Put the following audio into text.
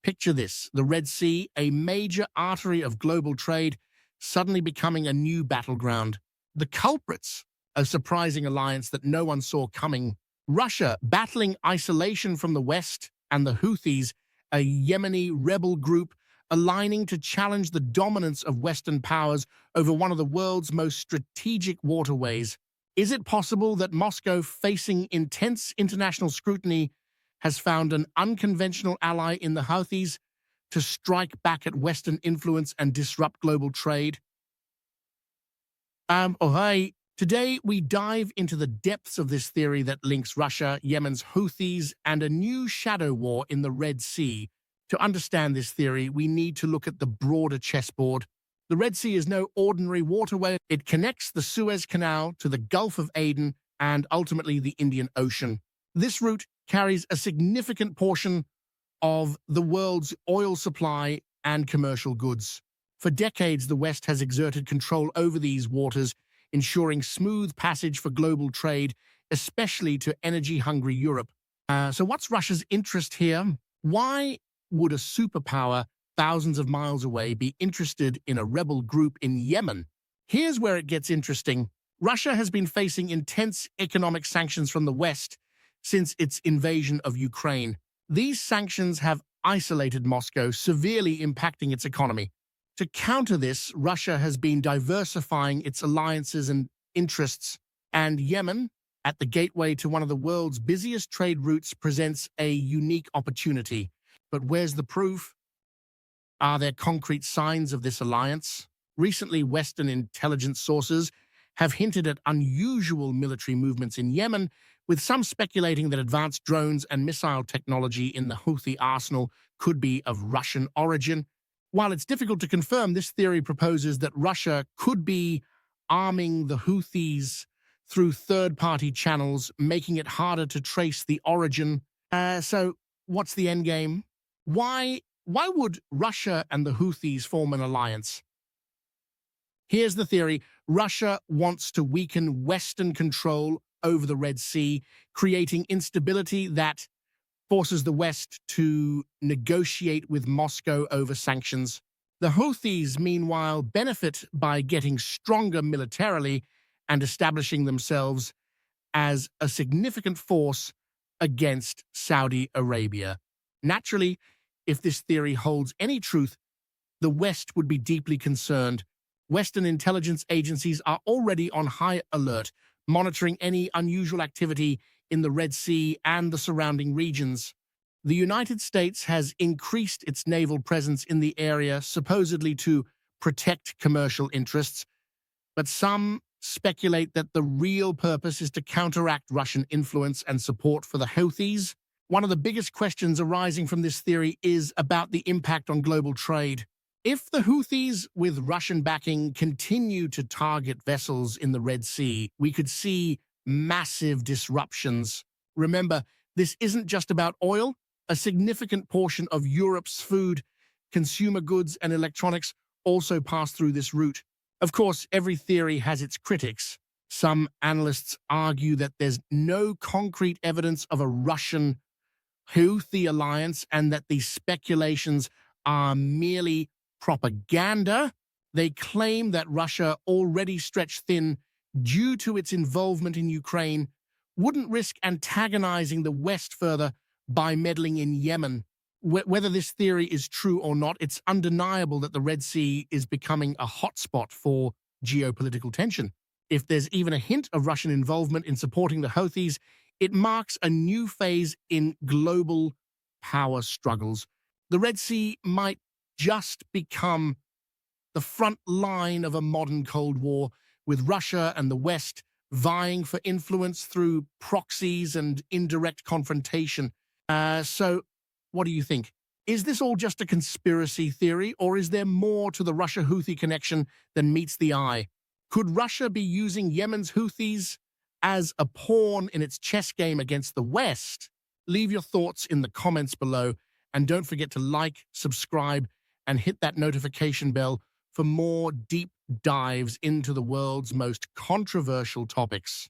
Picture this, the Red Sea, a major artery of global trade, suddenly becoming a new battleground. The culprits, a surprising alliance that no one saw coming. Russia battling isolation from the West, and the Houthis, a Yemeni rebel group aligning to challenge the dominance of Western powers over one of the world's most strategic waterways. Is it possible that Moscow, facing intense international scrutiny, has found an unconventional ally in the Houthis to strike back at Western influence and disrupt global trade? Hi. Today, we dive into the depths of this theory that links Russia, Yemen's Houthis, and a new shadow war in the Red Sea. To understand this theory, we need to look at the broader chessboard. The Red Sea is no ordinary waterway. It connects the Suez Canal to the Gulf of Aden and ultimately the Indian Ocean. This route carries a significant portion of the world's oil supply and commercial goods. For decades, the West has exerted control over these waters, ensuring smooth passage for global trade, especially to energy-hungry Europe. So what's Russia's interest here? Why would a superpower thousands of miles away be interested in a rebel group in Yemen? Here's where it gets interesting. Russia has been facing intense economic sanctions from the West since its invasion of Ukraine. These sanctions have isolated Moscow, severely impacting its economy. To counter this, Russia has been diversifying its alliances and interests, and Yemen, at the gateway to one of the world's busiest trade routes, presents a unique opportunity. But where's the proof? Are there concrete signs of this alliance? Recently, Western intelligence sources have hinted at unusual military movements in Yemen, with some speculating that advanced drones and missile technology in the Houthi arsenal could be of Russian origin. While it's difficult to confirm, this theory proposes that Russia could be arming the Houthis through third-party channels, making it harder to trace the origin. So what's the endgame? Why would Russia and the Houthis form an alliance? Here's the theory. Russia wants to weaken Western control over the Red Sea, creating instability that forces the West to negotiate with Moscow over sanctions. The Houthis, meanwhile, benefit by getting stronger militarily and establishing themselves as a significant force against Saudi Arabia. Naturally, if this theory holds any truth, the West would be deeply concerned. Western intelligence agencies are already on high alert, monitoring any unusual activity in the Red Sea and the surrounding regions. The United States has increased its naval presence in the area, supposedly to protect commercial interests, but some speculate that the real purpose is to counteract Russian influence and support for the Houthis. One of the biggest questions arising from this theory is about the impact on global trade. If the Houthis, with Russian backing, continue to target vessels in the Red Sea, we could see massive disruptions. Remember, this isn't just about oil. A significant portion of Europe's food, consumer goods, and electronics also pass through this route. Of course, every theory has its critics. Some analysts argue that there's no concrete evidence of a Russian Houthi alliance and that these speculations are merely propaganda. They claim that Russia, already stretched thin due to its involvement in Ukraine, wouldn't risk antagonizing the West further by meddling in Yemen. Whether this theory is true or not, it's undeniable that the Red Sea is becoming a hotspot for geopolitical tension. If there's even a hint of Russian involvement in supporting the Houthis, it marks a new phase in global power struggles. The Red Sea might just become the front line of a modern Cold War, with Russia and the West vying for influence through proxies and indirect confrontation. So what do you think? Is this all just a conspiracy theory, or is there more to the Russia-Houthi connection than meets the eye? Could Russia be using Yemen's Houthis as a pawn in its chess game against the West? Leave your thoughts in the comments below, and don't forget to like, subscribe, and hit that notification bell for more deep dives into the world's most controversial topics.